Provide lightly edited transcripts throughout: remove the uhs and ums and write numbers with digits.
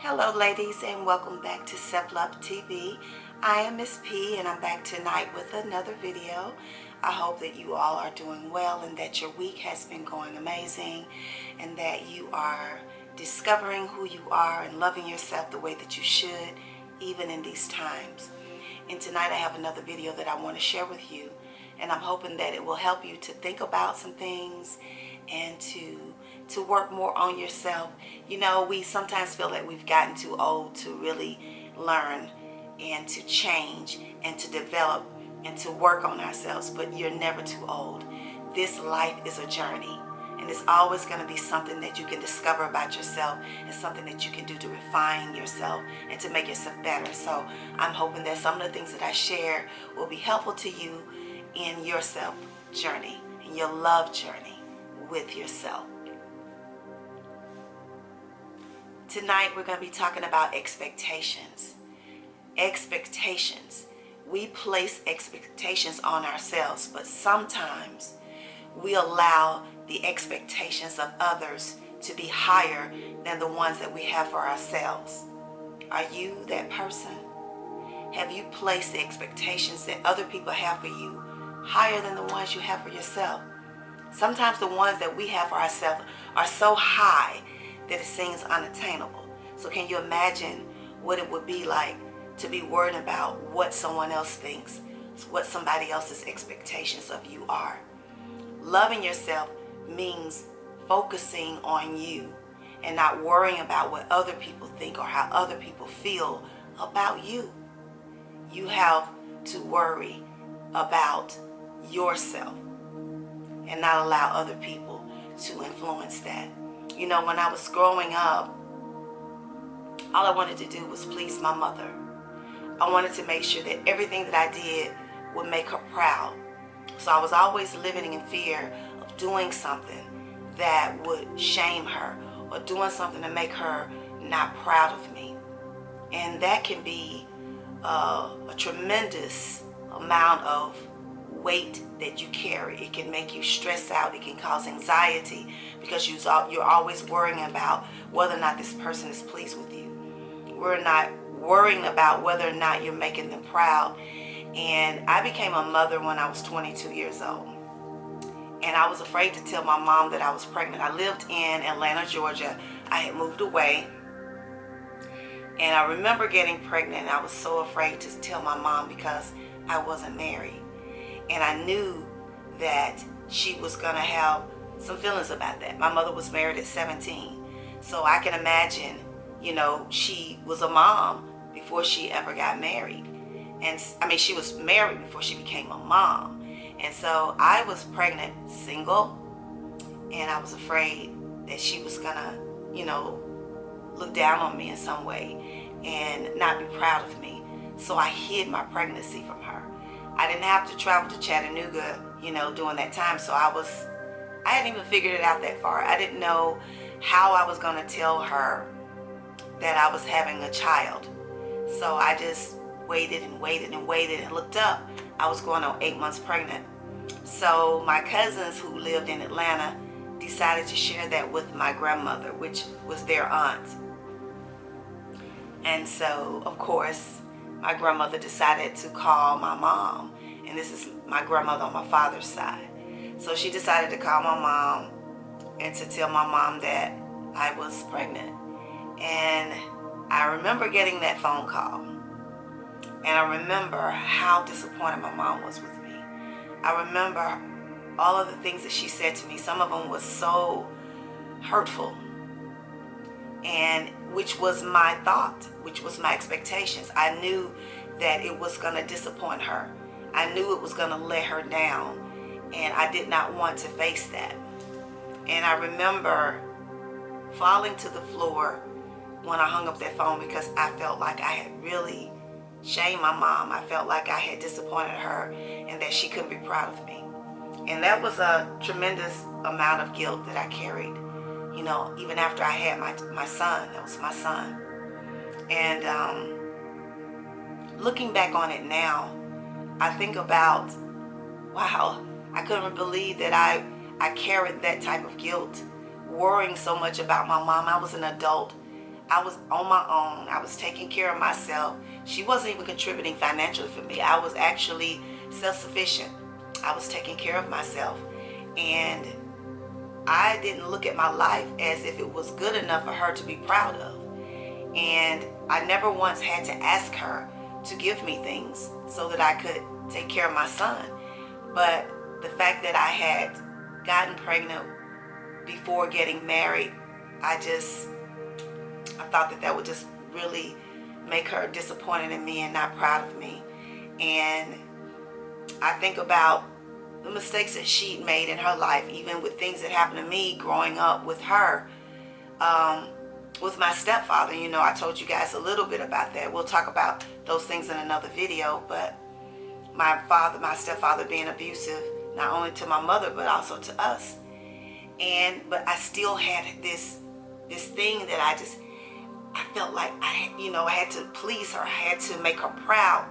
Hello ladies, and welcome back to Self Love TV. I am Miss P and I'm back tonight with another video. I hope that you all are doing well and that your week has been going amazing and that you are discovering who you are and loving yourself the way that you should, even in these times. And tonight I have another video that I want to share with you, and I'm hoping that it will help you to think about some things and to work more on yourself. You know, we sometimes feel that we've gotten too old to really learn and to change and to develop and to work on ourselves, but you're never too old. This life is a journey, and it's always going to be something that you can discover about yourself and something that you can do to refine yourself and to make yourself better. So I'm hoping that some of the things that I share will be helpful to you in your self journey, in your love journey with yourself. Tonight we're going to be talking about expectations. Expectations. We place expectations on ourselves, but sometimes we allow the expectations of others to be higher than the ones that we have for ourselves. Are you that person? Have you placed the expectations that other people have for you higher than the ones you have for yourself? Sometimes the ones that we have for ourselves are so high that it seems unattainable. So can you imagine what it would be like to be worried about what someone else thinks, what somebody else's expectations of you are? Loving yourself means focusing on you and not worrying about what other people think or how other people feel about you. You have to worry about yourself and not allow other people to influence that. You know, when I was growing up, all I wanted to do was please my mother. I wanted to make sure that everything that I did would make her proud. So I was always living in fear of doing something that would shame her or doing something to make her not proud of me. And that can be a tremendous amount of weight that you carry. It can make you stress out. It can cause anxiety because you're always worrying about whether or not this person is pleased with you. We're not worrying about whether or not you're making them proud. And I became a mother when I was 22 years old. And I was afraid to tell my mom that I was pregnant. I lived in Atlanta, Georgia. I had moved away. And I remember getting pregnant, and I was so afraid to tell my mom because I wasn't married. And I knew that she was going to have some feelings about that. My mother was married at 17. So I can imagine, you know, she was a mom before she ever got married. And I mean, she was married before she became a mom. And so I was pregnant, single, and I was afraid that she was going to, you know, look down on me in some way and not be proud of me. So I hid my pregnancy from her. I didn't have to travel to Chattanooga, you know, during that time. So I hadn't even figured it out that far. I didn't know how I was going to tell her that I was having a child. So I just waited and waited and waited and looked up. I was going on 8 months pregnant. So my cousins who lived in Atlanta decided to share that with my grandmother, which was their aunt. And so, of course, my grandmother decided to call my mom, and this is my grandmother on my father's side. So she decided to call my mom and to tell my mom that I was pregnant. And I remember getting that phone call, and I remember how disappointed my mom was with me. I remember all of the things that she said to me. Some of them was so hurtful, and which was my thought, which was my expectations. I knew that it was going to disappoint her. I knew it was going to let her down, and I did not want to face that. And I remember falling to the floor when I hung up that phone because I felt like I had really shamed my mom. I felt like I had disappointed her and that she couldn't be proud of me. And that was a tremendous amount of guilt that I carried, you know, even after I had my son. That was my son. And looking back on it now, I think about, wow, I couldn't believe that I carried that type of guilt, worrying so much about my mom. I was an adult. I was on my own. I was taking care of myself. She wasn't even contributing financially for me. I was actually self-sufficient. I was taking care of myself. And I didn't look at my life as if it was good enough for her to be proud of. And I never once had to ask her to give me things so that I could take care of my son. But the fact that I had gotten pregnant before getting married, I thought that would just really make her disappointed in me and not proud of me. And I think about the mistakes that she'd made in her life, even with things that happened to me growing up with her, with my stepfather. You know, I told you guys a little bit about that. We'll talk about those things in another video. But my stepfather being abusive, not only to my mother, but also to us. But I still had this thing that I felt like I had to please her. I had to make her proud.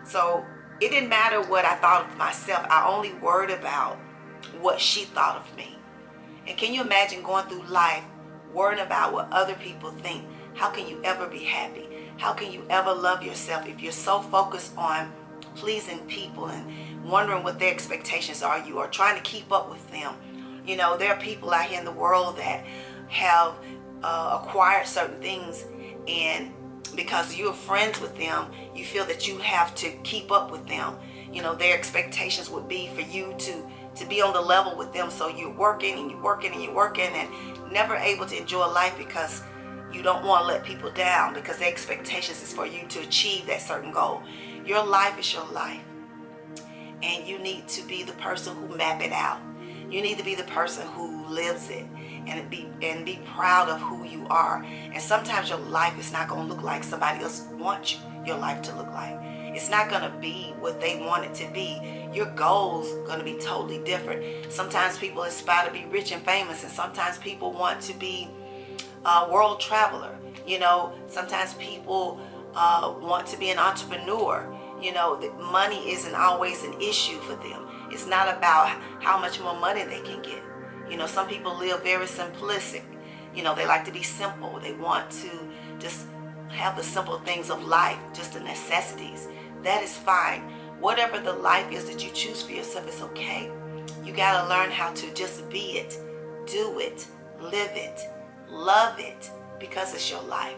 So it didn't matter what I thought of myself. I only worried about what she thought of me. And can you imagine going through life worrying about what other people think? How can you ever be happy? How can you ever love yourself if you're so focused on pleasing people and wondering what their expectations are you are trying to keep up with them? You know, there are people out here in the world that have acquired certain things, and because you're friends with them, you feel that you have to keep up with them. You know, their expectations would be for you to be on the level with them. So you're working and you're working and you're working and never able to enjoy life because you don't want to let people down, because their expectations is for you to achieve that certain goal. Your life is your life, and you need to be the person who map it out. You need to be the person who lives it and be proud of who you are. And sometimes your life is not going to look like somebody else wants your life to look like. It's not going to be what they want it to be. Your goals are going to be totally different. Sometimes people aspire to be rich and famous, and sometimes people want to be a world traveler. You know, sometimes people want to be an entrepreneur. You know, that money isn't always an issue for them. It's not about how much more money they can get. You know, some people live very simplistic. You know, they like to be simple. They want to just have the simple things of life, just the necessities. That is fine. Whatever the life is that you choose for yourself is okay. You got to learn how to just be it, do it, live it, love it, because it's your life.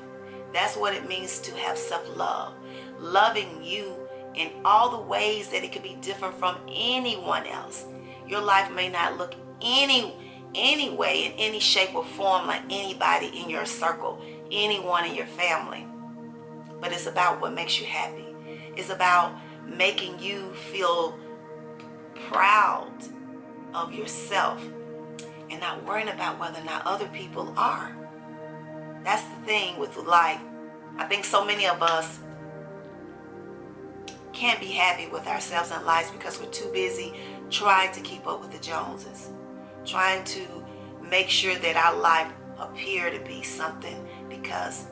That's what it means to have self-love. Loving you in all the ways that it could be different from anyone else. Your life may not look any way, in any shape or form, like anybody in your circle, anyone in your family. But it's about what makes you happy. It's about making you feel proud of yourself and not worrying about whether or not other people are. That's the thing with life. I think so many of us can't be happy with ourselves and lives because we're too busy trying to keep up with the Joneses, trying to make sure that our life appear to be something because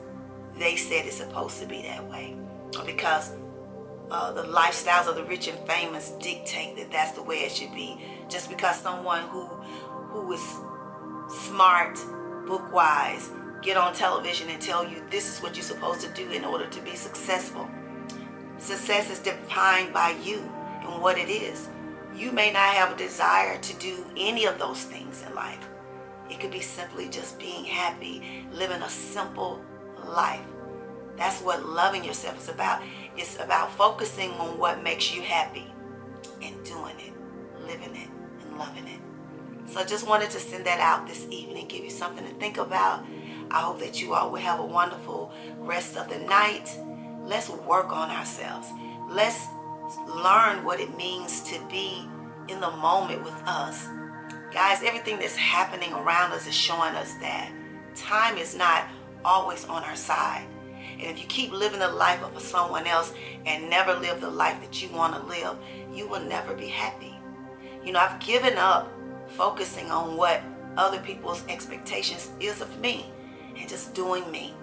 they said it's supposed to be that way, or because the lifestyles of the rich and famous dictate that that's the way it should be. Just because someone who is smart, book-wise, get on television and tell you this is what you're supposed to do in order to be successful. Success is defined by you and what it is. You may not have a desire to do any of those things in life. It could be simply just being happy, living a simple life. That's what loving yourself is about. It's about focusing on what makes you happy and doing it, living it, and loving it. So I just wanted to send that out this evening, give you something to think about. I hope that you all will have a wonderful rest of the night. Let's work on ourselves. Let's learn what it means to be in the moment with us. Guys, everything that's happening around us is showing us that time is not always on our side. And if you keep living the life of someone else and never live the life that you want to live, you will never be happy. You know, I've given up focusing on what other people's expectations is of me and just doing me,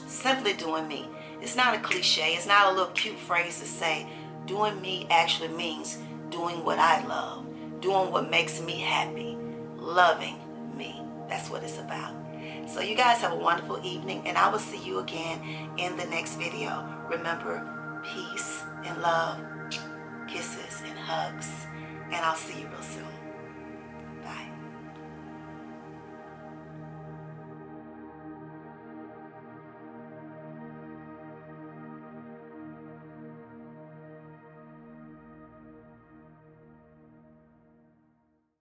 simply doing me. It's not a cliche. It's not a little cute phrase to say. Doing me actually means doing what I love, doing what makes me happy, loving me. That's what it's about. So you guys have a wonderful evening, and I will see you again in the next video. Remember, peace and love, kisses and hugs, and I'll see you real soon.